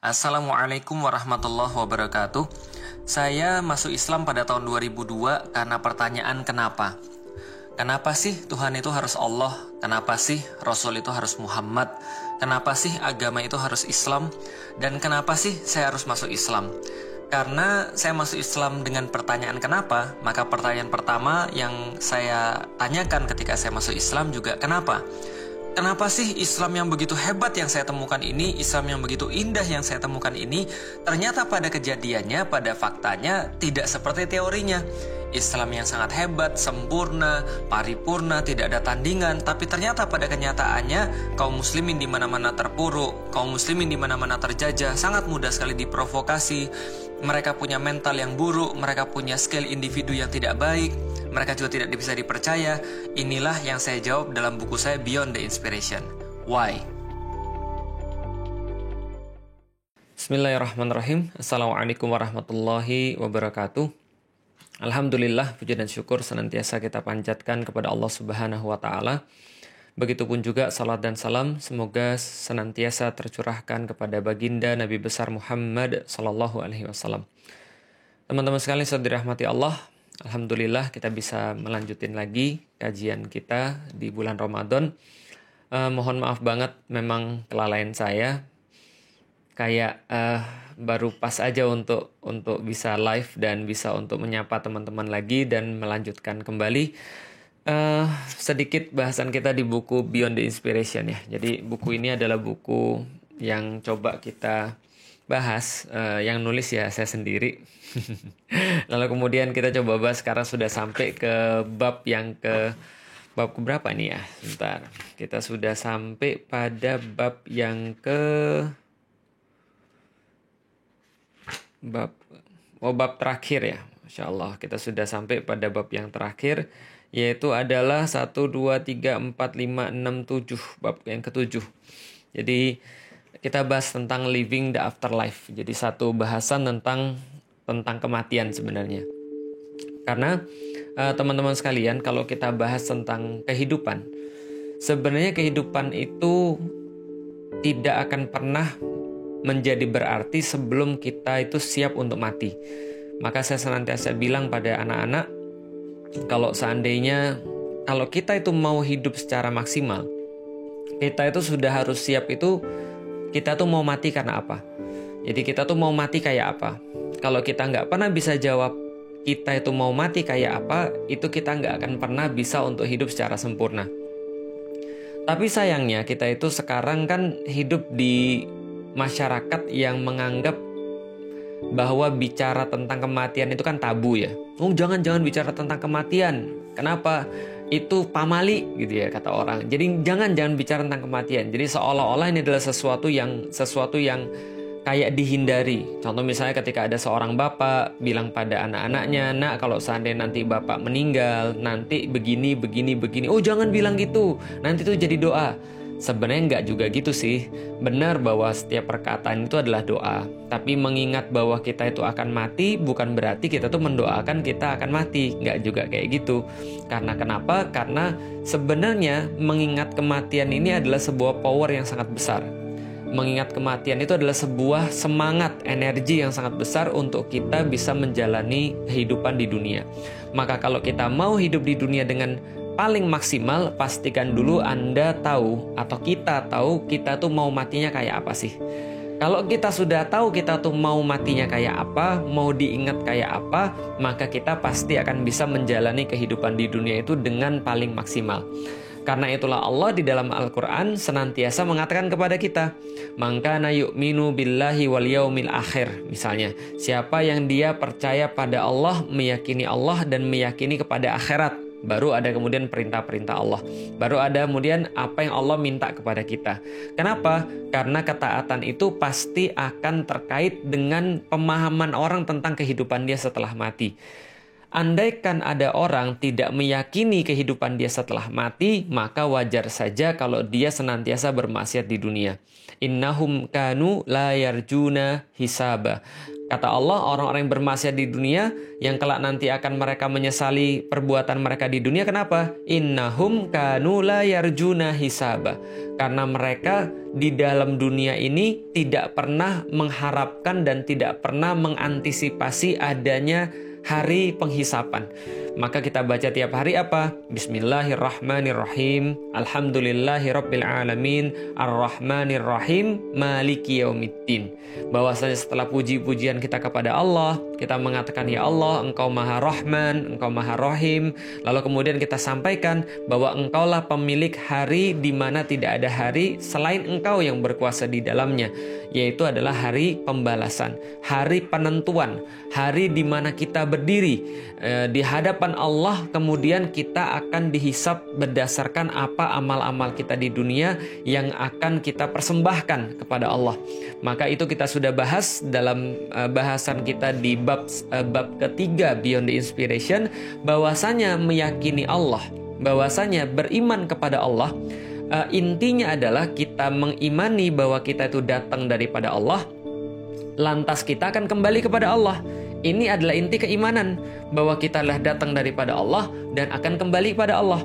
Assalamualaikum warahmatullahi wabarakatuh. Saya masuk Islam pada tahun 2002 karena pertanyaan kenapa. Kenapa sih Tuhan itu harus Allah? Kenapa sih Rasul itu harus Muhammad? Kenapa sih agama itu harus Islam? Dan kenapa sih saya harus masuk Islam? Karena saya masuk Islam dengan pertanyaan kenapa, maka pertanyaan pertama yang saya tanyakan ketika saya masuk Islam juga kenapa? Kenapa sih Islam yang begitu hebat yang saya temukan ini, Islam yang begitu indah yang saya temukan ini, ternyata pada kejadiannya, pada faktanya, tidak seperti teorinya. Islam yang sangat hebat, sempurna, paripurna, tidak ada tandingan, tapi ternyata pada kenyataannya, kaum muslimin di mana-mana terpuruk, kaum muslimin di mana-mana terjajah, sangat mudah sekali diprovokasi. Mereka punya mental yang buruk, mereka punya skill individu yang tidak baik, mereka juga tidak bisa dipercaya. Inilah yang saya jawab dalam buku saya Beyond the Inspiration. Why? Bismillahirrahmanirrahim. Assalamualaikum warahmatullahi wabarakatuh. Alhamdulillah, puji dan syukur senantiasa kita panjatkan kepada Allah Subhanahu wa Ta'ala. Begitupun juga salat dan salam semoga senantiasa tercurahkan kepada baginda Nabi besar Muhammad sallallahu alaihi wasallam. Teman-teman sekalian yang dirahmati Allah, alhamdulillah kita bisa melanjutin lagi kajian kita di bulan Ramadan. Mohon maaf banget memang kelalaian saya. Kayak baru pas aja untuk bisa live dan bisa untuk menyapa teman-teman lagi dan melanjutkan kembali sedikit bahasan kita di buku Beyond the Inspiration ya. Jadi buku ini adalah buku yang coba kita bahas, yang nulis ya saya sendiri. Lalu kemudian kita coba bahas sekarang sudah sampai ke bab berapa nih ya? Sebentar. Kita sudah sampai pada bab yang bab terakhir ya. Masya Allah, kita sudah sampai pada bab yang terakhir, yaitu adalah 1, 2, 3, 4, 5, 6, 7. Bab yang ke-7. Jadi kita bahas tentang living the afterlife. Jadi satu bahasan tentang kematian sebenarnya. Karena teman-teman sekalian, kalau kita bahas tentang kehidupan, sebenarnya kehidupan itu tidak akan pernah menjadi berarti sebelum kita itu siap untuk mati. Maka saya senantiasa bilang pada anak-anak, kalau seandainya kalau kita itu mau hidup secara maksimal, kita itu sudah harus siap itu, kita tuh mau mati karena apa? Jadi kita tuh mau mati kayak apa? Kalau kita nggak pernah bisa jawab kita itu mau mati kayak apa, itu kita nggak akan pernah bisa untuk hidup secara sempurna. Tapi sayangnya kita itu sekarang kan hidup di masyarakat yang menganggap bahwa bicara tentang kematian itu kan tabu ya. Oh, jangan bicara tentang kematian. Kenapa? Itu pamali gitu ya kata orang. Jadi jangan bicara tentang kematian. Jadi seolah-olah ini adalah sesuatu yang kayak dihindari. Contoh misalnya ketika ada seorang bapak bilang pada anak-anaknya, "Nak, kalau seandainya nanti bapak meninggal, nanti begini. Oh, jangan bilang gitu. Nanti itu jadi doa." Sebenarnya nggak juga gitu sih. Benar bahwa setiap perkataan itu adalah doa. Tapi mengingat bahwa kita itu akan mati bukan berarti kita tuh mendoakan kita akan mati. Nggak juga kayak gitu. Karena kenapa? Karena sebenarnya mengingat kematian ini adalah sebuah power yang sangat besar. Mengingat kematian itu adalah sebuah semangat, energi yang sangat besar untuk kita bisa menjalani kehidupan di dunia. Maka kalau kita mau hidup di dunia dengan paling maksimal, pastikan dulu Anda tahu atau kita tahu kita tuh mau matinya kayak apa sih. Kalau kita sudah tahu kita tuh mau matinya kayak apa, mau diingat kayak apa, maka kita pasti akan bisa menjalani kehidupan di dunia itu dengan paling maksimal. Karena itulah Allah di dalam Al-Quran senantiasa mengatakan kepada kita, "Man kana yu'minu billahi wal yaumil akhir." Misalnya, siapa yang dia percaya pada Allah, meyakini Allah dan meyakini kepada akhirat. Baru ada kemudian perintah-perintah Allah. Baru ada kemudian apa yang Allah minta kepada kita. Kenapa? Karena ketaatan itu pasti akan terkait dengan pemahaman orang tentang kehidupan dia setelah mati. Andaikan ada orang tidak meyakini kehidupan dia setelah mati, maka wajar saja kalau dia senantiasa bermaksiat di dunia. Innahum kanu la yarjuna hisaba. Kata Allah, orang-orang yang bermaksiat di dunia yang kelak nanti akan mereka menyesali perbuatan mereka di dunia. Kenapa? Innahum kanu la yarjuna hisaba. Karena mereka di dalam dunia ini tidak pernah mengharapkan dan tidak pernah mengantisipasi adanya hari penghisapan. Maka kita baca tiap hari apa? Bismillahirrahmanirrahim. Alhamdulillahirabbil alamin. Arrahmanirrahim. Maliki yaumiddin. Bahwasanya setelah puji-pujian kita kepada Allah, kita mengatakan, ya Allah, Engkau Maha Rahman, Engkau Maha Rahim. Lalu kemudian kita sampaikan bahwa Engkaulah pemilik hari di mana tidak ada hari selain Engkau yang berkuasa di dalamnya, yaitu adalah hari pembalasan, hari penentuan, hari di mana kita berdiri di hadapan Allah, kemudian kita akan dihisab berdasarkan apa amal-amal kita di dunia yang akan kita persembahkan kepada Allah. Maka itu kita sudah bahas dalam bahasan kita di bab ketiga Beyond the Inspiration, bahwasanya meyakini Allah, bahwasanya beriman kepada Allah, intinya adalah kita mengimani bahwa kita itu datang daripada Allah, lantas kita akan kembali kepada Allah. Ini adalah inti keimanan, bahwa kita adalah datang daripada Allah dan akan kembali pada Allah.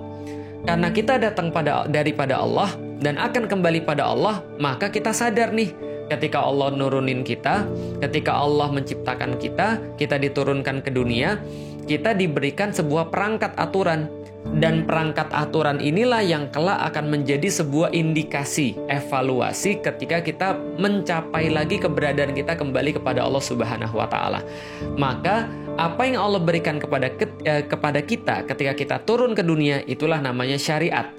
Karena kita datang daripada Allah dan akan kembali pada Allah, maka kita sadar nih, ketika Allah nurunin kita, ketika Allah menciptakan kita, kita diturunkan ke dunia, kita diberikan sebuah perangkat aturan. Dan perangkat aturan inilah yang kelak akan menjadi sebuah indikasi, evaluasi ketika kita mencapai lagi keberadaan kita kembali kepada Allah Subhanahu wa Ta'ala. Maka apa yang Allah berikan kepada kita ketika kita turun ke dunia, itulah namanya syariat.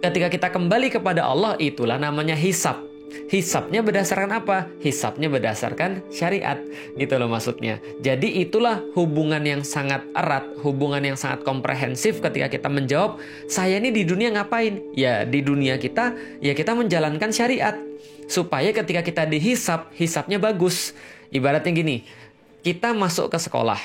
Ketika kita kembali kepada Allah, itulah namanya hisab. Hisabnya berdasarkan apa? Hisabnya berdasarkan syariat, gitu loh maksudnya. Jadi itulah hubungan yang sangat erat, hubungan yang sangat komprehensif ketika kita menjawab, saya ini di dunia ngapain? Ya di dunia kita, ya kita menjalankan syariat. Supaya ketika kita dihisab, hisabnya bagus. Ibaratnya gini, kita masuk ke sekolah.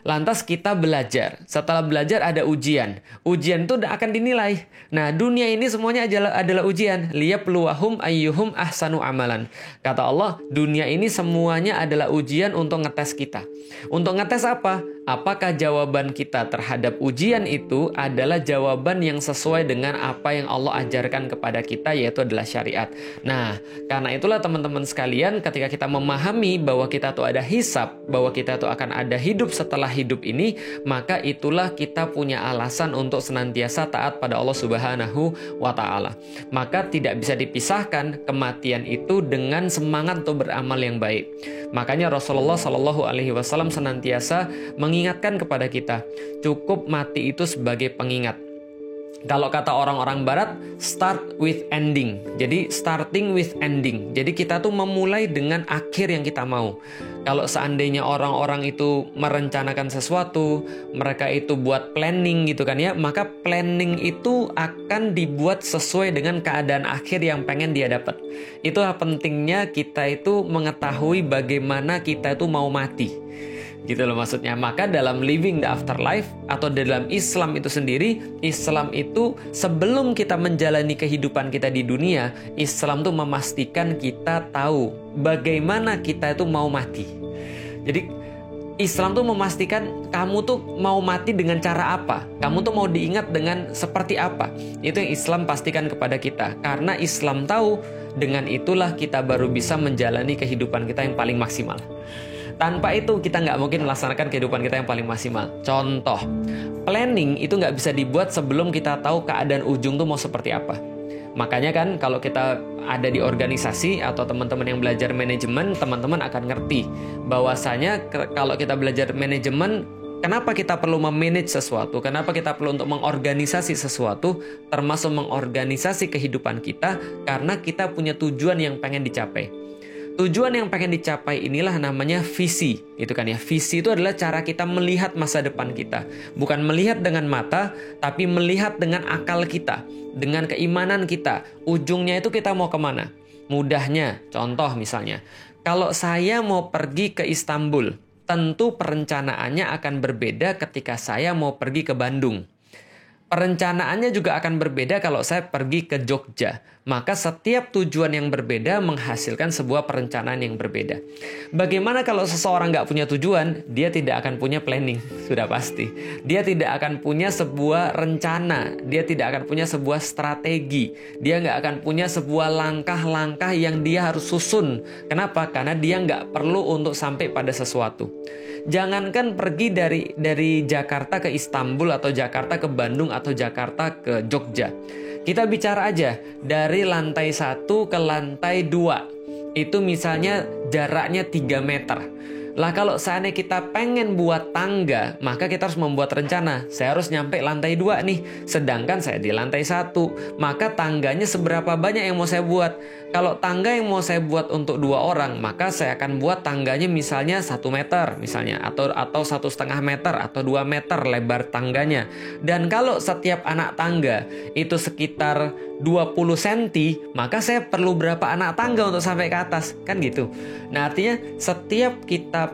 Lantas kita belajar. Setelah belajar ada ujian. Ujian itu akan dinilai. Nah, dunia ini semuanya adalah ujian. Liyabluwahum ayyuhum ahsanu amalan. Kata Allah, dunia ini semuanya adalah ujian untuk ngetes kita. Untuk ngetes apa? Apakah jawaban kita terhadap ujian itu adalah jawaban yang sesuai dengan apa yang Allah ajarkan kepada kita, yaitu adalah syariat. Nah, karena itulah teman-teman sekalian, ketika kita memahami bahwa kita tuh ada hisab, bahwa kita tuh akan ada hidup setelah hidup ini, maka itulah kita punya alasan untuk senantiasa taat pada Allah Subhanahu wa Ta'ala. Maka tidak bisa dipisahkan kematian itu dengan semangat untuk beramal yang baik. Makanya Rasulullah Shallallahu Alaihi Wasallam senantiasa mengingatkan kepada kita, cukup mati itu sebagai pengingat. Kalau kata orang-orang barat, start with ending. Jadi starting with ending. Jadi kita tuh memulai dengan akhir yang kita mau. Kalau seandainya orang-orang itu merencanakan sesuatu, mereka itu buat planning gitu kan ya, maka planning itu akan dibuat sesuai dengan keadaan akhir yang pengen dia dapat. Itulah pentingnya kita itu mengetahui bagaimana kita itu mau mati. Gitu loh maksudnya. Maka dalam living the afterlife atau dalam Islam itu sendiri, Islam itu sebelum kita menjalani kehidupan kita di dunia, Islam tuh memastikan kita tahu bagaimana kita itu mau mati. Jadi Islam tuh memastikan kamu tuh mau mati dengan cara apa, kamu tuh mau diingat dengan seperti apa. Itu yang Islam pastikan kepada kita. Karena Islam tahu dengan itulah kita baru bisa menjalani kehidupan kita yang paling maksimal. Tanpa itu kita nggak mungkin melaksanakan kehidupan kita yang paling maksimal. Contoh, planning itu nggak bisa dibuat sebelum kita tahu keadaan ujung tuh mau seperti apa. Makanya kan kalau kita ada di organisasi atau teman-teman yang belajar manajemen, teman-teman akan ngerti bahwasanya kalau kita belajar manajemen, kenapa kita perlu memanage sesuatu, kenapa kita perlu untuk mengorganisasi sesuatu, termasuk mengorganisasi kehidupan kita, karena kita punya tujuan yang pengen dicapai. Tujuan yang pengen dicapai inilah namanya visi, gitu kan ya. Visi itu adalah cara kita melihat masa depan kita. Bukan melihat dengan mata, tapi melihat dengan akal kita, dengan keimanan kita. Ujungnya itu kita mau kemana? Mudahnya, contoh misalnya, kalau saya mau pergi ke Istanbul, tentu perencanaannya akan berbeda ketika saya mau pergi ke Bandung. Perencanaannya juga akan berbeda kalau saya pergi ke Jogja. Maka setiap tujuan yang berbeda menghasilkan sebuah perencanaan yang berbeda. Bagaimana kalau seseorang nggak punya tujuan? Dia tidak akan punya planning, sudah pasti. Dia tidak akan punya sebuah rencana. Dia tidak akan punya sebuah strategi. Dia nggak akan punya sebuah langkah-langkah yang dia harus susun. Kenapa? Karena dia nggak perlu untuk sampai pada sesuatu. Jangankan pergi dari Jakarta ke Istanbul atau Jakarta ke Bandung atau Jakarta ke Jogja. Kita bicara aja dari lantai 1 ke lantai 2. Itu misalnya jaraknya 3 meter. Lah kalau seandainya kita pengen buat tangga, maka kita harus membuat rencana. Saya harus nyampe lantai 2 nih, sedangkan saya di lantai 1. Maka tangganya seberapa banyak yang mau saya buat? Kalau tangga yang mau saya buat untuk 2 orang, maka saya akan buat tangganya misalnya 1 meter misalnya, atau 1,5 meter atau 2 meter lebar tangganya. Dan kalau setiap anak tangga itu sekitar 20 cm, maka saya perlu berapa anak tangga untuk sampai ke atas, kan gitu. Nah, artinya setiap kita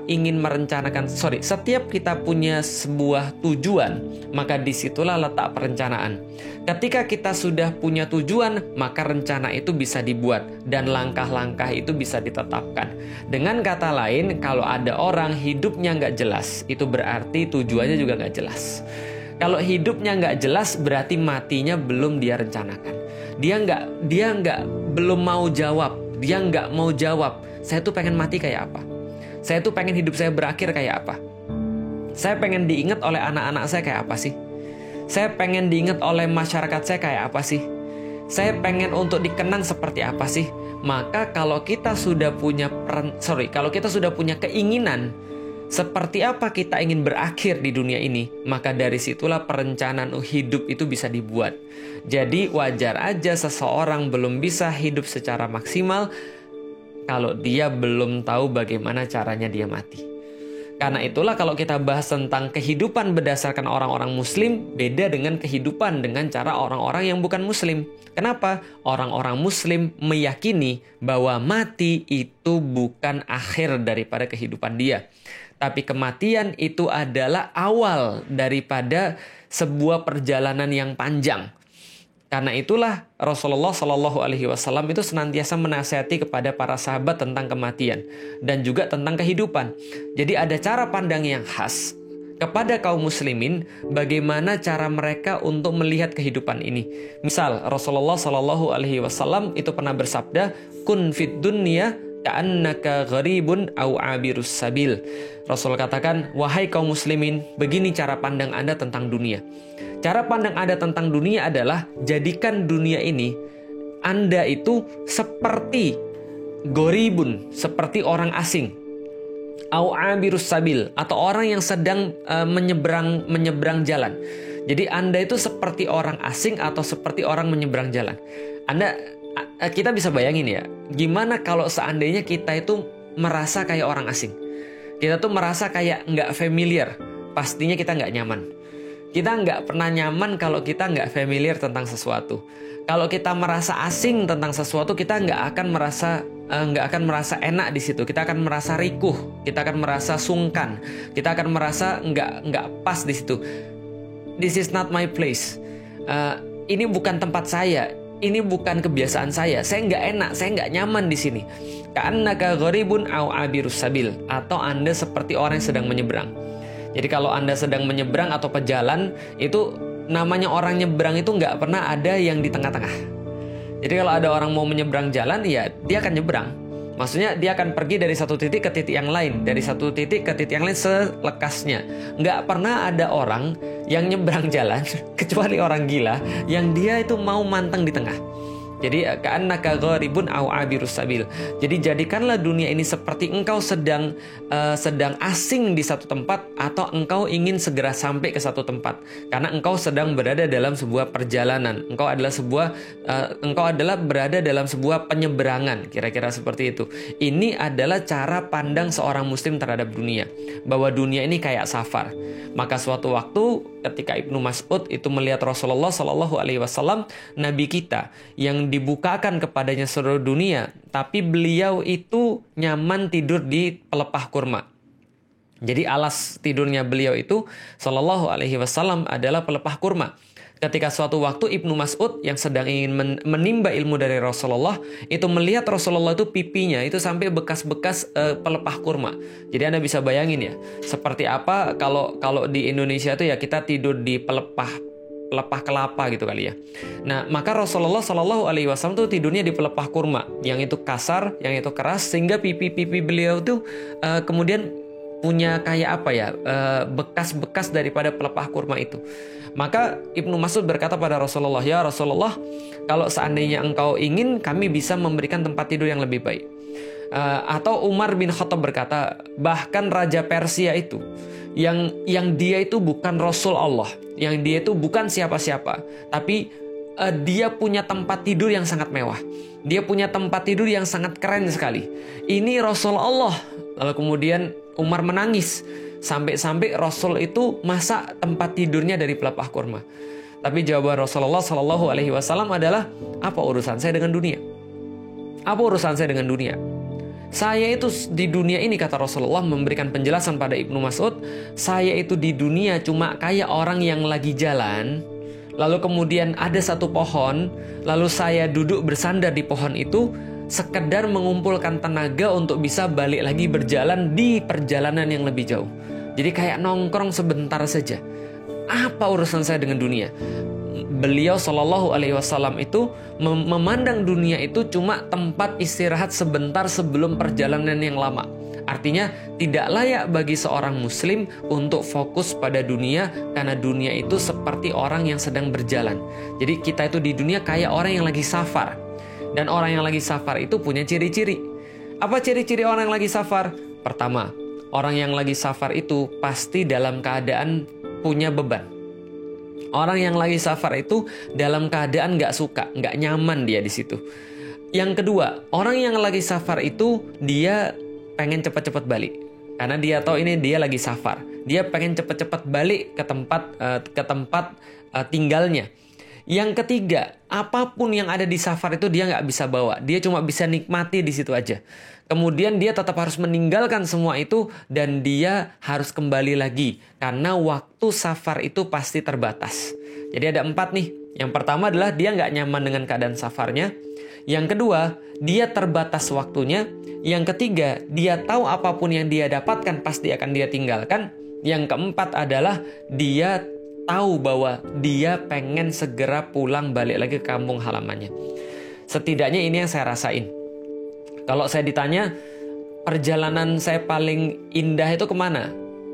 setiap kita punya sebuah tujuan, maka disitulah letak perencanaan. Ketika kita sudah punya tujuan, maka rencana itu bisa dibuat dan langkah-langkah itu bisa ditetapkan. Dengan kata lain, kalau ada orang hidupnya nggak jelas, itu berarti tujuannya juga nggak jelas. Kalau hidupnya nggak jelas, berarti matinya belum dia rencanakan. Dia belum mau jawab. Dia nggak mau jawab. Saya tuh pengen mati kayak apa? Saya tuh pengen hidup saya berakhir kayak apa? Saya pengen diingat oleh anak-anak saya kayak apa sih? Saya pengen diingat oleh masyarakat saya kayak apa sih? Saya pengen untuk dikenang seperti apa sih? Maka kalau kita sudah punya keinginan seperti apa kita ingin berakhir di dunia ini, maka dari situlah perencanaan hidup itu bisa dibuat. Jadi wajar aja seseorang belum bisa hidup secara maksimal kalau dia belum tahu bagaimana caranya dia mati. Karena itulah kalau kita bahas tentang kehidupan berdasarkan orang-orang muslim, beda dengan kehidupan dengan cara orang-orang yang bukan muslim. Kenapa? Orang-orang muslim meyakini bahwa mati itu bukan akhir daripada kehidupan dia. Tapi kematian itu adalah awal daripada sebuah perjalanan yang panjang. Karena itulah Rasulullah Shallallahu Alaihi Wasallam itu senantiasa menasihati kepada para sahabat tentang kematian dan juga tentang kehidupan. Jadi ada cara pandang yang khas kepada kaum muslimin bagaimana cara mereka untuk melihat kehidupan ini. Misal Rasulullah Shallallahu Alaihi Wasallam itu pernah bersabda, "Kun fid dunya ka'annaka gharibun au abirus sabil." Rasul katakan, wahai kaum muslimin, begini cara pandang Anda tentang dunia. Cara pandang Anda tentang dunia adalah jadikan dunia ini Anda itu seperti goribun, seperti orang asing. Au abirus sabil, atau orang yang sedang menyeberang jalan. Jadi Anda itu seperti orang asing atau seperti orang menyeberang jalan. Kita bisa bayangin ya, gimana kalau seandainya kita itu merasa kayak orang asing. Kita tuh merasa kayak nggak familiar, pastinya kita nggak nyaman. Kita nggak pernah nyaman kalau kita nggak familiar tentang sesuatu. Kalau kita merasa asing tentang sesuatu, kita nggak akan merasa enak di situ. Kita akan merasa rikuh, kita akan merasa sungkan, kita akan merasa nggak pas di situ. This is not my place. Ini bukan tempat saya. Ini bukan kebiasaan saya nggak enak, saya nggak nyaman di sini. Ka'annaka gharibun au abirus sabil, atau Anda seperti orang yang sedang menyeberang. Jadi kalau Anda sedang menyeberang atau pejalan, itu namanya orang nyeberang itu nggak pernah ada yang di tengah-tengah. Jadi kalau ada orang mau menyeberang jalan, ya dia akan nyeberang. Maksudnya dia akan pergi dari satu titik ke titik yang lain, dari satu titik ke titik yang lain selekasnya. Nggak pernah ada orang yang nyebrang jalan, kecuali orang gila, yang dia itu mau manteng di tengah. Jadi ka'annaka gharibun au abirus sabil. Jadi jadikanlah dunia ini seperti engkau sedang asing di satu tempat, atau engkau ingin segera sampai ke satu tempat. Karena engkau sedang berada dalam sebuah perjalanan. Engkau adalah berada dalam sebuah penyeberangan, kira-kira seperti itu. Ini adalah cara pandang seorang muslim terhadap dunia, bahwa dunia ini kayak safar. Maka suatu waktu ketika Ibnu Mas'ud itu melihat Rasulullah Shallallahu Alaihi Wasallam, Nabi kita yang dibukakan kepadanya seluruh dunia, tapi beliau itu nyaman tidur di pelepah kurma. Jadi alas tidurnya beliau itu Shallallahu Alaihi Wasallam adalah pelepah kurma. ketika suatu waktu Ibnu Mas'ud yang sedang ingin menimba ilmu dari Rasulullah itu melihat Rasulullah itu pipinya itu sampai bekas-bekas pelepah kurma. Jadi Anda bisa bayangin ya, seperti apa kalau di Indonesia itu ya kita tidur di pelepah kelapa gitu kali ya. Nah, maka Rasulullah Shallallahu Alaihi Wasallam tuh tidurnya di pelepah kurma, yang itu kasar, yang itu keras, sehingga pipi beliau tuh kemudian punya kayak apa ya, bekas-bekas daripada pelepah kurma itu. Maka Ibnu Mas'ud berkata pada Rasulullah, ya Rasulullah, kalau seandainya engkau ingin, kami bisa memberikan tempat tidur yang lebih baik. Atau Umar bin Khattab berkata, bahkan Raja Persia itu, yang dia itu bukan Rasul Allah, yang dia itu bukan siapa-siapa, tapi dia punya tempat tidur yang sangat mewah. Dia punya tempat tidur yang sangat keren sekali. Ini Rasul Allah. Lalu kemudian Umar menangis. Sampai-sampai Rasul itu masak tempat tidurnya dari pelepah kurma. Tapi jawaban Rasulullah Shallallahu Alaihi Wasallam adalah, apa urusan saya dengan dunia? Apa urusan saya dengan dunia? Saya itu di dunia ini, kata Rasulullah memberikan penjelasan pada Ibnu Mas'ud, saya itu di dunia cuma kayak orang yang lagi jalan, lalu kemudian ada satu pohon, lalu saya duduk bersandar di pohon itu, sekedar mengumpulkan tenaga untuk bisa balik lagi berjalan di perjalanan yang lebih jauh. Jadi kayak nongkrong sebentar saja. Apa urusan saya dengan dunia? Beliau Shallallahu Alaihi Wasallam itu memandang dunia itu cuma tempat istirahat sebentar sebelum perjalanan yang lama. Artinya tidak layak bagi seorang muslim untuk fokus pada dunia, karena dunia itu seperti orang yang sedang berjalan. Jadi kita itu di dunia kayak orang yang lagi safar. Dan orang yang lagi safar itu punya ciri-ciri. Apa ciri-ciri orang yang lagi safar? Pertama, orang yang lagi safar itu pasti dalam keadaan punya beban. Orang yang lagi safar itu dalam keadaan nggak suka, nggak nyaman dia di situ. Yang kedua, orang yang lagi safar itu dia pengen cepat-cepat balik. Karena dia tahu ini dia lagi safar. Dia pengen cepat-cepat balik ke tempat tinggalnya. Yang ketiga, apapun yang ada di safar itu dia nggak bisa bawa. Dia cuma bisa nikmati di situ aja. Kemudian dia tetap harus meninggalkan semua itu dan dia harus kembali lagi. Karena waktu safar itu pasti terbatas. Jadi ada 4 nih. Yang pertama adalah dia nggak nyaman dengan keadaan safarnya. Yang kedua, dia terbatas waktunya. Yang ketiga, dia tahu apapun yang dia dapatkan pasti akan dia tinggalkan. Yang keempat adalah dia tahu bahwa dia pengen segera pulang balik lagi ke kampung halamannya. Setidaknya ini yang saya rasain. Kalau saya ditanya, perjalanan saya paling indah itu kemana?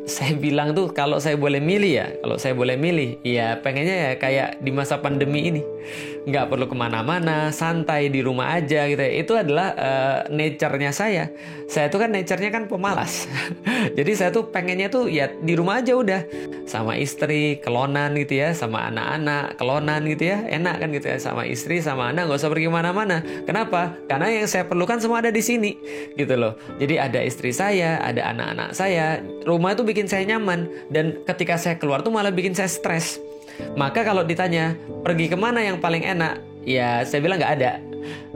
Saya bilang tuh kalau saya boleh milih ya pengennya ya kayak di masa pandemi ini. Nggak perlu kemana-mana, santai di rumah aja gitu ya. Itu adalah nature-nya saya. Saya tuh kan nature-nya kan pemalas. Jadi saya tuh pengennya tuh ya di rumah aja udah. Sama istri, kelonan gitu ya. Sama anak-anak, kelonan gitu ya. Enak kan gitu ya. Sama istri, sama anak, nggak usah pergi mana-mana. Kenapa? Karena yang saya perlukan semua ada di sini gitu loh. Jadi ada istri saya, ada anak-anak saya. Rumah itu bikin saya nyaman. Dan ketika saya keluar tuh malah bikin saya stres. Maka kalau ditanya pergi kemana yang paling enak, ya saya bilang nggak ada.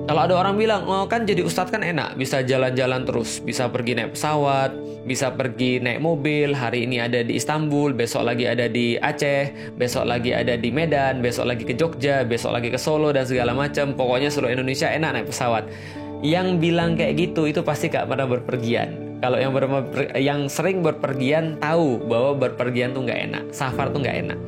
Kalau ada orang bilang, oh kan jadi ustadz kan enak, bisa jalan-jalan terus, bisa pergi naik pesawat, bisa pergi naik mobil, hari ini ada di Istanbul, besok lagi ada di Aceh, besok lagi ada di Medan, besok lagi ke Jogja, besok lagi ke Solo dan segala macam. Pokoknya seluruh Indonesia enak naik pesawat. Yang bilang kayak gitu itu pasti gak pernah berpergian. Kalau yang sering berpergian tahu bahwa berpergian tuh nggak enak, safar tuh nggak enak.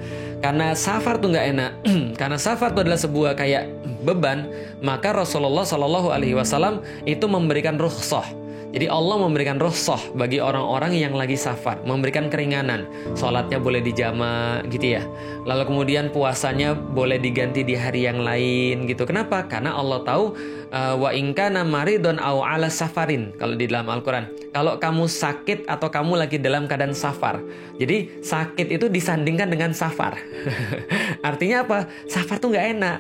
Karena safar tuh nggak enak, karena safar itu adalah sebuah kayak beban, maka Rasulullah Shallallahu Alaihi Wasallam itu memberikan rukhsah. Jadi Allah memberikan rukhsah bagi orang-orang yang lagi safar, memberikan keringanan. Sholatnya boleh dijamak gitu ya. Lalu kemudian puasanya boleh diganti di hari yang lain gitu. Kenapa? Karena Allah tahu wa in kana maridun aw ala safarin kalau di dalam Al-Qur'an. Kalau kamu sakit atau kamu lagi dalam keadaan safar. Jadi sakit itu disandingkan dengan safar. Artinya apa? Safar tuh nggak enak.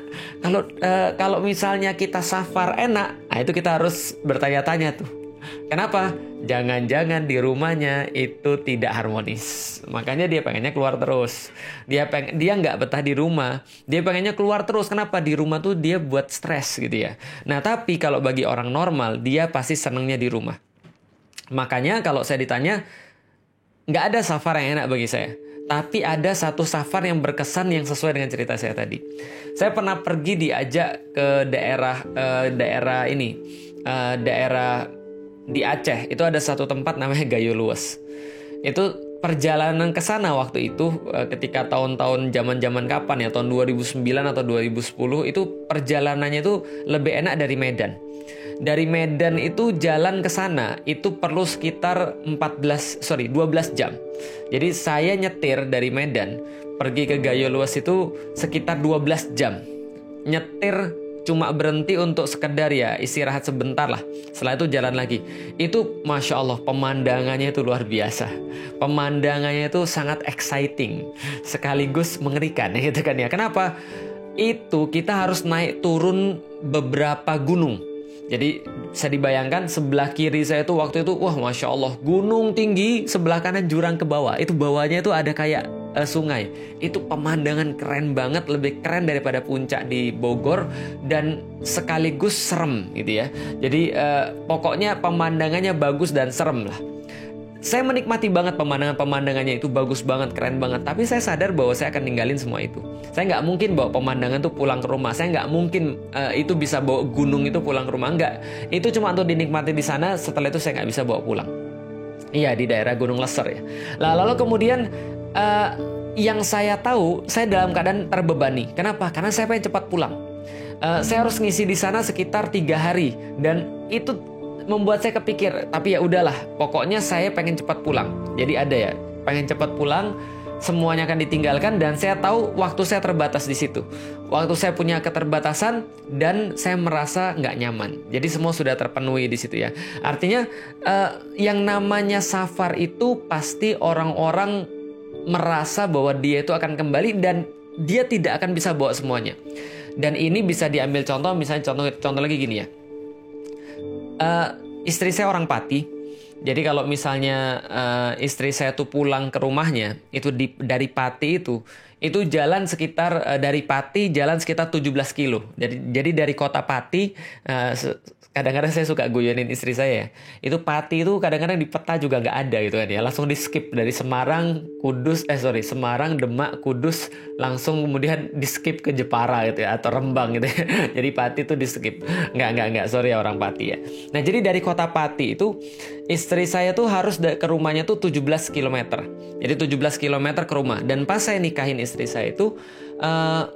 Kalau misalnya kita safar enak, nah itu kita harus bertanya-tanya tuh. Kenapa? Jangan-jangan di rumahnya itu tidak harmonis. Makanya dia pengennya keluar terus. Dia nggak betah di rumah. Dia pengennya keluar terus. Kenapa? Di rumah tuh dia buat stres gitu ya. Nah tapi kalau bagi orang normal, dia pasti senangnya di rumah. Makanya kalau saya ditanya, nggak ada safar yang enak bagi saya. Tapi ada satu safar yang berkesan yang sesuai dengan cerita saya tadi. Saya pernah pergi diajak ke daerah di Aceh. Itu ada satu tempat namanya Gayo Luwes. Itu perjalanan ke sana waktu itu ketika tahun-tahun zaman-zaman kapan ya, tahun 2009 atau 2010, itu perjalanannya itu lebih enak dari Medan. Dari Medan itu jalan ke sana itu perlu sekitar 12 jam. Jadi saya nyetir dari Medan pergi ke Gayo Luwes itu sekitar 12 jam. Nyetir cuma berhenti untuk sekedar ya istirahat sebentar lah. Setelah itu jalan lagi. Itu Masya Allah pemandangannya itu luar biasa. Pemandangannya itu sangat exciting sekaligus mengerikan gitu kan ya. Kenapa? Itu kita harus naik turun beberapa gunung. Jadi bisa dibayangkan sebelah kiri saya tuh waktu itu wah Masya Allah gunung tinggi, sebelah kanan jurang ke bawah. Itu bawahnya itu ada kayak sungai. Itu pemandangan keren banget, lebih keren daripada puncak di Bogor dan sekaligus serem gitu ya. Jadi pokoknya pemandangannya bagus dan serem lah. Saya menikmati banget pemandangannya itu bagus banget, keren banget. Tapi saya sadar bahwa saya akan ninggalin semua itu. Saya nggak mungkin bawa pemandangan tuh pulang ke rumah. Saya nggak mungkin itu bisa bawa gunung itu pulang ke rumah. Nggak. Itu cuma untuk dinikmati di sana. Setelah itu saya nggak bisa bawa pulang. Iya, di daerah Gunung Leser ya. Lalu kemudian yang saya tahu, saya dalam keadaan terbebani. Kenapa? Karena saya pengen cepat pulang. Saya harus ngisi di sana sekitar 3 hari. Dan itu membuat saya kepikir, tapi ya udahlah, pokoknya saya pengen cepat pulang. Jadi ada ya, pengen cepat pulang, semuanya akan ditinggalkan dan saya tahu waktu saya terbatas di situ. Waktu saya punya keterbatasan dan saya merasa nggak nyaman. Jadi semua sudah terpenuhi di situ ya. Artinya yang namanya safar itu pasti orang-orang merasa bahwa dia itu akan kembali dan dia tidak akan bisa bawa semuanya. Dan ini bisa diambil contoh, misalnya contoh lagi gini ya. Istri saya orang Pati. Jadi kalau misalnya istri saya tuh pulang ke rumahnya itu dari Pati itu jalan sekitar dari Pati jalan sekitar 17 kilo. Jadi dari kota Pati kadang-kadang saya suka guyonin istri saya ya. Itu Pati itu kadang-kadang di peta juga nggak ada gitu kan ya. Langsung di skip dari Semarang, Semarang, Demak, Kudus langsung kemudian di skip ke Jepara gitu ya atau Rembang gitu ya. Jadi Pati itu di skip. Nggak, sorry ya orang Pati ya. Nah, jadi dari kota Pati itu istri saya tuh harus ke rumahnya tuh 17 km. Jadi 17 km ke rumah. Dan pas saya nikahin istri saya itu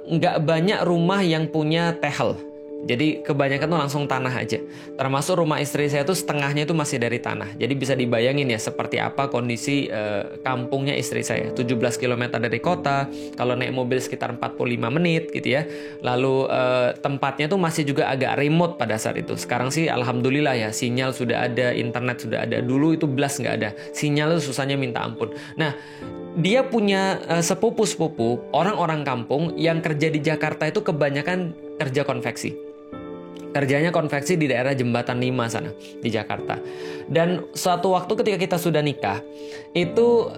nggak banyak rumah yang punya tehel. Jadi kebanyakan tuh langsung tanah aja. Termasuk rumah istri saya tuh setengahnya itu masih dari tanah. Jadi bisa dibayangin ya seperti apa kondisi kampungnya istri saya. 17 km dari kota, kalau naik mobil sekitar 45 menit gitu ya. Lalu tempatnya tuh masih juga agak remote pada saat itu. Sekarang sih alhamdulillah ya, sinyal sudah ada, internet sudah ada. Dulu itu belas nggak ada. Sinyal tuh susahnya minta ampun. Nah, dia punya sepupu-sepupu orang-orang kampung yang kerja di Jakarta itu kebanyakan kerja konveksi. Kerjanya konveksi di daerah Jembatan 5 sana di Jakarta. Dan suatu waktu ketika kita sudah nikah, itu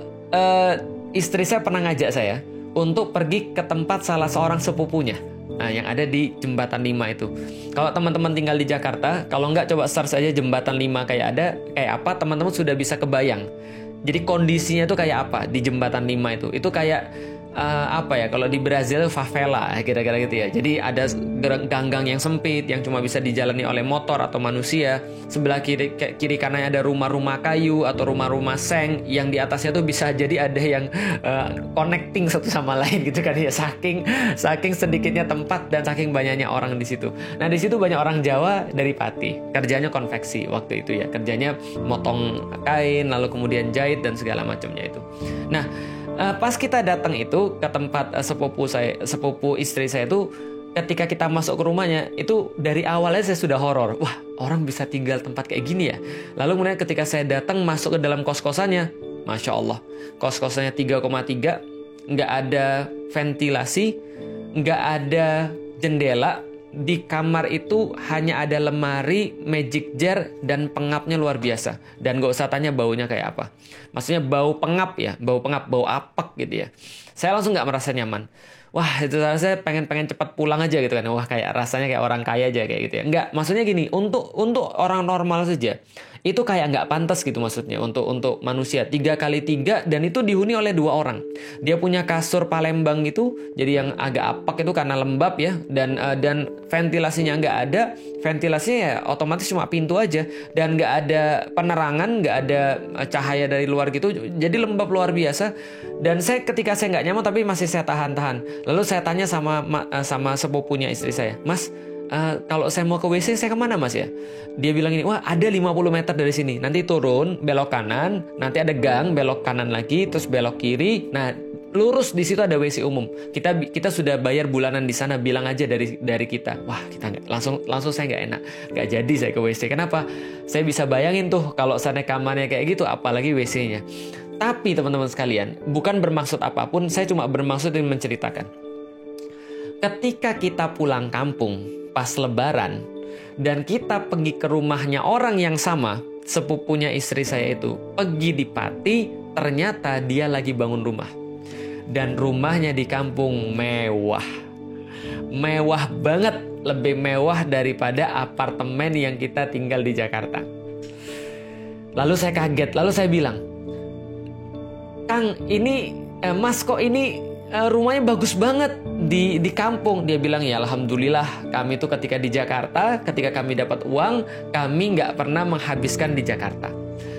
istri saya pernah ngajak saya untuk pergi ke tempat salah seorang sepupunya. Nah, yang ada di Jembatan 5 itu. Kalau teman-teman tinggal di Jakarta, kalau nggak coba search aja Jembatan 5 kayak apa, teman-teman sudah bisa kebayang. Jadi kondisinya itu kayak apa di Jembatan 5 itu? Itu kayak kalau di Brazil favela kira-kira gitu ya. Jadi ada ganggang yang sempit yang cuma bisa dijalani oleh motor atau manusia. Sebelah kiri kanannya ada rumah-rumah kayu atau rumah-rumah seng yang di atasnya tuh bisa jadi ada yang connecting satu sama lain gitu kan ya. Saking sedikitnya tempat dan saking banyaknya orang di situ. Nah, di situ banyak orang Jawa dari Pati. Kerjanya konveksi waktu itu ya. Kerjanya motong kain lalu kemudian jahit dan segala macamnya itu. Nah, pas kita datang itu ke tempat sepupu istri saya itu, ketika kita masuk ke rumahnya itu dari awalnya saya sudah horor. Wah, orang bisa tinggal tempat kayak gini ya. Lalu kemudian ketika saya datang masuk ke dalam kos-kosannya, Masya Allah, kos-kosannya 3,3, nggak ada ventilasi, nggak ada jendela. Di kamar itu hanya ada lemari, magic jar, dan pengapnya luar biasa. Dan gak usah tanya baunya kayak apa. Maksudnya bau pengap ya, bau apek gitu ya. Saya langsung gak merasa nyaman. Wah, itu saya pengen cepat pulang aja gitu kan. Wah, kayak rasanya kayak orang kaya aja kayak gitu ya. Enggak, maksudnya gini, untuk orang normal saja, Itu kayak nggak pantas gitu maksudnya untuk manusia. 3x3 dan itu dihuni oleh 2 orang. Dia punya kasur Palembang itu, jadi yang agak apak itu karena lembab ya, dan ventilasinya nggak ada. Ventilasinya ya otomatis cuma pintu aja, dan nggak ada penerangan, nggak ada cahaya dari luar gitu. Jadi lembab luar biasa. Dan ketika saya nggak nyaman tapi masih saya tahan-tahan. Lalu saya tanya sama sepupunya istri saya, Mas, kalau saya mau ke WC, saya kemana Mas ya? Dia bilang ini, wah ada 50 meter dari sini. Nanti turun, belok kanan, nanti ada gang, belok kanan lagi, terus belok kiri. Nah, lurus di situ ada WC umum. Kita sudah bayar bulanan di sana, bilang aja dari kita. Wah, kita langsung saya nggak enak. Nggak jadi saya ke WC. Kenapa? Saya bisa bayangin tuh kalau sana kamarnya kayak gitu, apalagi WC-nya. Tapi teman-teman sekalian, bukan bermaksud apapun, saya cuma bermaksud ingin menceritakan. Ketika kita pulang kampung pas lebaran dan kita pergi ke rumahnya orang yang sama, sepupunya istri saya itu pergi di Pati, ternyata dia lagi bangun rumah. Dan rumahnya di kampung mewah. Mewah banget, lebih mewah daripada apartemen yang kita tinggal di Jakarta. Lalu saya kaget, lalu saya bilang, Kang, ini Mas kok ini rumahnya bagus banget di kampung. Dia bilang, ya alhamdulillah, kami tuh ketika di Jakarta, ketika kami dapat uang, kami nggak pernah menghabiskan di Jakarta.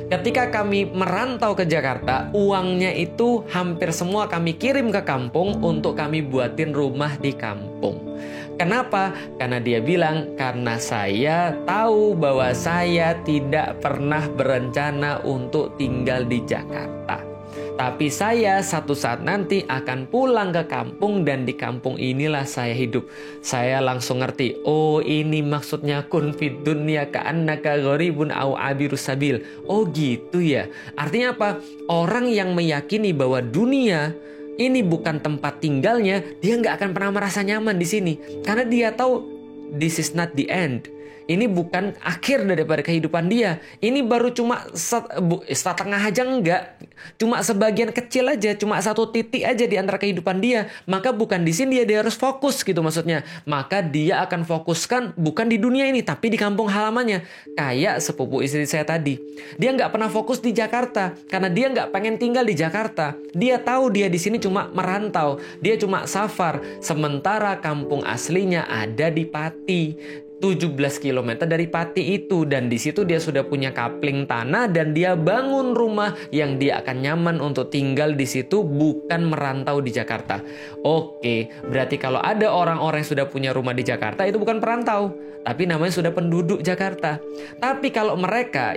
Ketika kami merantau ke Jakarta, uangnya itu hampir semua kami kirim ke kampung untuk kami buatin rumah di kampung. Kenapa? Karena dia bilang, karena saya tahu bahwa saya tidak pernah berencana untuk tinggal di Jakarta. Tapi saya satu saat nanti akan pulang ke kampung dan di kampung inilah saya hidup. Saya langsung ngerti, oh ini maksudnya kun fid dunya ka'annaka gharibun au abirus sabil. Oh gitu ya. Artinya apa? Orang yang meyakini bahwa dunia ini bukan tempat tinggalnya, dia nggak akan pernah merasa nyaman di sini. Karena dia tahu this is not the end. Ini bukan akhir daripada kehidupan dia. Ini baru cuma setengah aja enggak. Cuma sebagian kecil aja. Cuma satu titik aja di antara kehidupan dia. Maka bukan di sini dia harus fokus gitu maksudnya. Maka dia akan fokuskan bukan di dunia ini. Tapi di kampung halamannya. Kayak sepupu istri saya tadi. Dia nggak pernah fokus di Jakarta. Karena dia nggak pengen tinggal di Jakarta. Dia tahu dia di sini cuma merantau. Dia cuma safar. Sementara kampung aslinya ada di Pati. 17 km dari Pati itu, dan di situ dia sudah punya kapling tanah dan dia bangun rumah yang dia akan nyaman untuk tinggal di situ, bukan merantau di Jakarta. Oke, berarti kalau ada orang-orang yang sudah punya rumah di Jakarta itu bukan perantau, tapi namanya sudah penduduk Jakarta. Tapi kalau mereka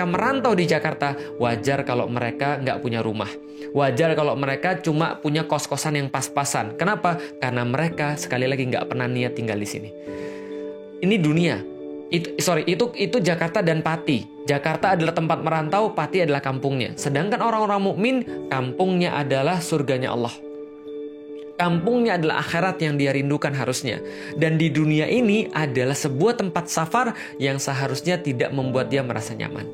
merantau di Jakarta, wajar kalau mereka nggak punya rumah. Wajar kalau mereka cuma punya kos-kosan yang pas-pasan. Kenapa? Karena mereka sekali lagi nggak pernah niat tinggal di sini. Ini dunia. Itu Jakarta dan Pati. Jakarta adalah tempat merantau, Pati adalah kampungnya. Sedangkan orang-orang mukmin, kampungnya adalah surganya Allah. Kampungnya adalah akhirat yang dia rindukan harusnya. Dan di dunia ini adalah sebuah tempat safar yang seharusnya tidak membuat dia merasa nyaman.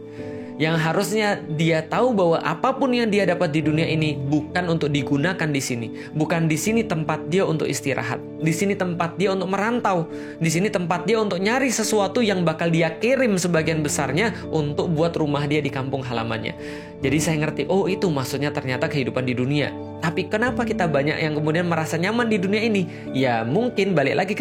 Yang harusnya dia tahu bahwa apapun yang dia dapat di dunia ini bukan untuk digunakan di sini. Bukan di sini tempat dia untuk istirahat. Di sini tempat dia untuk merantau. Di sini tempat dia untuk nyari sesuatu yang bakal dia kirim sebagian besarnya untuk buat rumah dia di kampung halamannya. Jadi saya ngerti, oh itu maksudnya ternyata kehidupan di dunia. Tapi kenapa kita banyak yang kemudian merasa nyaman di dunia ini? Ya mungkin balik lagi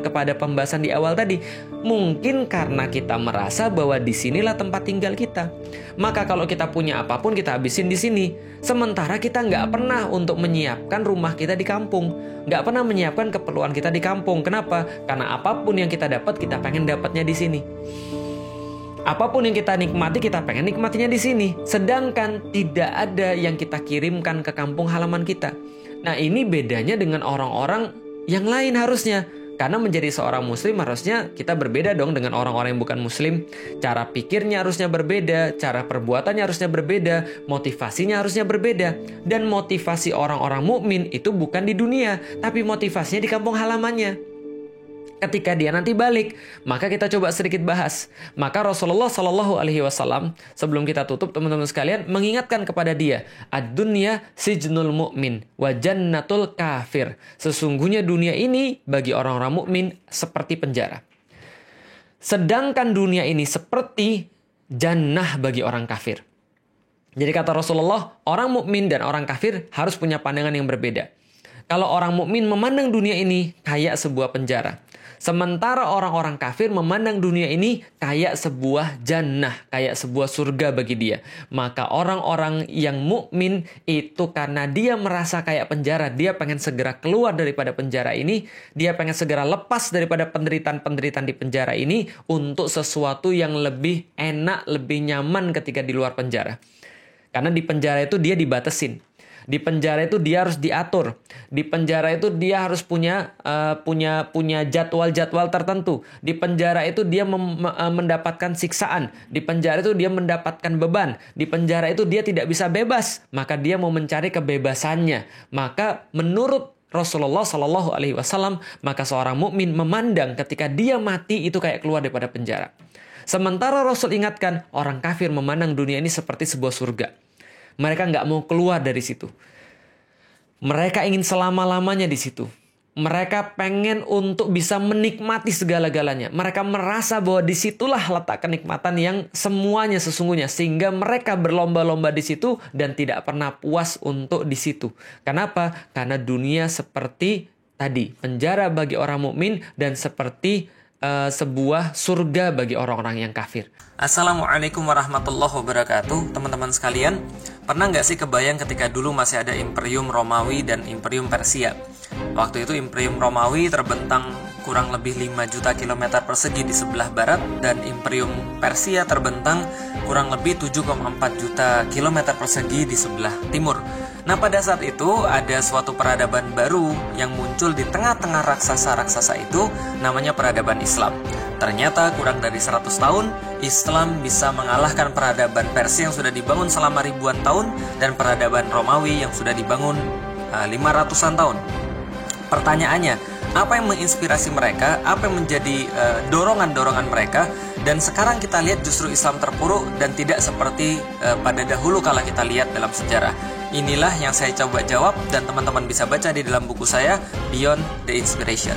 kepada pembahasan di awal tadi. Mungkin karena kita merasa bahwa disinilah tempat tinggal kita. Maka kalau kita punya apapun kita habisin di sini. Sementara kita nggak pernah untuk menyiapkan rumah kita di kampung. Nggak pernah menyiapkan keperluan kita di kampung. Kenapa? Karena apapun yang kita dapat, kita pengen dapatnya di sini. Apapun yang kita nikmati, kita pengen nikmatinya di sini. Sedangkan tidak ada yang kita kirimkan ke kampung halaman kita. Nah ini bedanya dengan orang-orang yang lain harusnya. Karena menjadi seorang muslim harusnya kita berbeda dong dengan orang-orang yang bukan muslim. Cara pikirnya harusnya berbeda, cara perbuatannya harusnya berbeda, motivasinya harusnya berbeda. Dan motivasi orang-orang mukmin itu bukan di dunia, tapi motivasinya di kampung halamannya. Ketika dia nanti balik, maka kita coba sedikit bahas. Maka Rasulullah SAW sebelum kita tutup teman-teman sekalian mengingatkan kepada dia, ad-dunya sijnul mu'min wa jannatul kafir. Sesungguhnya dunia ini bagi orang-orang mukmin seperti penjara. Sedangkan dunia ini seperti jannah bagi orang kafir. Jadi kata Rasulullah, orang mukmin dan orang kafir harus punya pandangan yang berbeda. Kalau orang mukmin memandang dunia ini kayak sebuah penjara. Sementara orang-orang kafir memandang dunia ini kayak sebuah jannah, kayak sebuah surga bagi dia. Maka orang-orang yang mukmin itu karena dia merasa kayak penjara, dia pengen segera keluar daripada penjara ini, dia pengen segera lepas daripada penderitaan-penderitaan di penjara ini untuk sesuatu yang lebih enak, lebih nyaman ketika di luar penjara. Karena di penjara itu dia dibatasin. Di penjara itu dia harus diatur. Di penjara itu dia harus punya jadwal-jadwal tertentu. Di penjara itu dia mendapatkan siksaan. Di penjara itu dia mendapatkan beban. Di penjara itu dia tidak bisa bebas. Maka dia mau mencari kebebasannya. Maka menurut Rasulullah Shallallahu Alaihi Wasallam, maka seorang mukmin memandang ketika dia mati itu kayak keluar daripada penjara. Sementara Rasul ingatkan, orang kafir memandang dunia ini seperti sebuah surga. Mereka nggak mau keluar dari situ. Mereka ingin selama-lamanya di situ. Mereka pengen untuk bisa menikmati segala-galanya. Mereka merasa bahwa disitulah letak kenikmatan yang semuanya sesungguhnya. Sehingga mereka berlomba-lomba di situ dan tidak pernah puas untuk di situ. Kenapa? Karena dunia seperti tadi, penjara bagi orang mukmin dan seperti sebuah surga bagi orang-orang yang kafir. Assalamualaikum warahmatullahi wabarakatuh. Teman-teman sekalian, pernah nggak sih kebayang ketika dulu masih ada Imperium Romawi dan Imperium Persia? Waktu itu Imperium Romawi terbentang kurang lebih 5 juta kilometer persegi di sebelah barat, dan Imperium Persia terbentang kurang lebih 7,4 juta kilometer persegi di sebelah timur. Nah, pada saat itu ada suatu peradaban baru yang muncul di tengah-tengah raksasa-raksasa itu, namanya peradaban Islam. Ternyata kurang dari 100 tahun, Islam bisa mengalahkan peradaban Persia yang sudah dibangun selama ribuan tahun dan peradaban Romawi yang sudah dibangun 500-an tahun. Pertanyaannya, apa yang menginspirasi mereka? Apa yang menjadi dorongan-dorongan mereka? Dan sekarang kita lihat justru Islam terpuruk dan tidak seperti pada dahulu kala kita lihat dalam sejarah. Inilah yang saya coba jawab dan teman-teman bisa baca di dalam buku saya, Beyond the Inspiration.